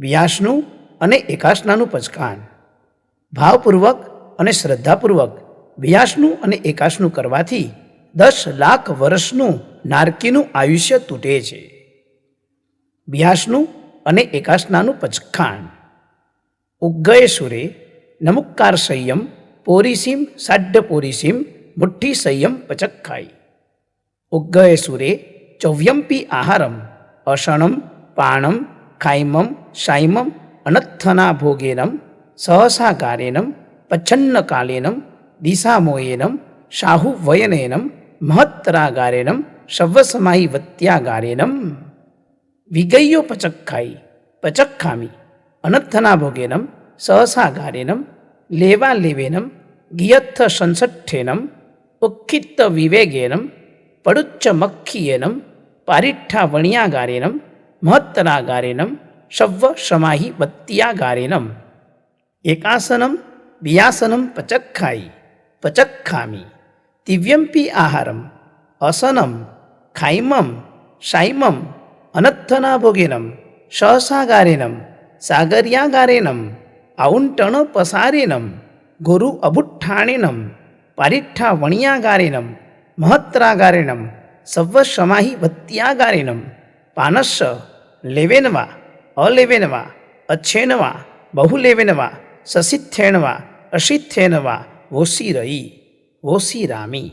વ્યાસનું અને એકાસનાનું પચકાન. ભાવપૂર્વક અને શ્રદ્ધાપૂર્વક વ્યાસનું અને એકાસનું કરવાથી 10 લાખ વર્ષનું નારકીનું આયુષ્ય તૂટે છે. વ્યાસનું અને એકાસનાનું પચખાણ. ઉગ્ગય સુરે નમુક્કાર સંયમ પોરીસીમ સાઢ્ય પોરીસીમ મુઠ્ઠી સંયમ પચક્ખાઈ. ઉગ્ગય સુરે ચૌવ્યંપી આહારમ અષણમ પાણમ ખાઈમમ શાઈમમ અનત્થના ભોગેનમ સહસાકારેનમ પચ્છન્ન કાલેનમ દિશામોયેનમ શાહુવયનેનમ મહત્તરાગારેનમ શવ્વસમાહી વત્યાગારેનમ. વિગય્યો પચક્ખાઈ પચક્ખામી અનત્થના ભોગેનમ સહસાગારેનમ લેવા લેવેનમ ગિયત્થ સંસઠ્ઠેનમ ઉક્ખિત્ત વિવેગેનમ પડુચ્ચ મખ્ખિયેનમ પારિઠ્ઠા વણ્યાગારેનમ મહત્તરાગારેનમ શવ્વ સમાહી વત્યાગારેનમ. એકાસનમ વ્યાસનમ પચક્ખાઈ પચક્ખામી દિવ્યંપી આહારમ અસનમ ખાઈમમ શાઈમમ અનત્થના ભોગેનમ સહસાગારેનમ સાગર્યાગારેનમ ઔંટણ પસારેનમ ગુરુ અભુઠ્ઠાણેનમ પારિઠ્ઠા વણ્યાગારેનમ મહત્તરાગારેનમ સવ્વ સમાહી વત્યાગારેનમ. પાનસ્સ લેવેનવા અલેવેનવા અચ્છેનવા બહુલેવેનવા સસિથ્થેણવા અસિથ્થેનવા વોશિરઈ વોશિરામી.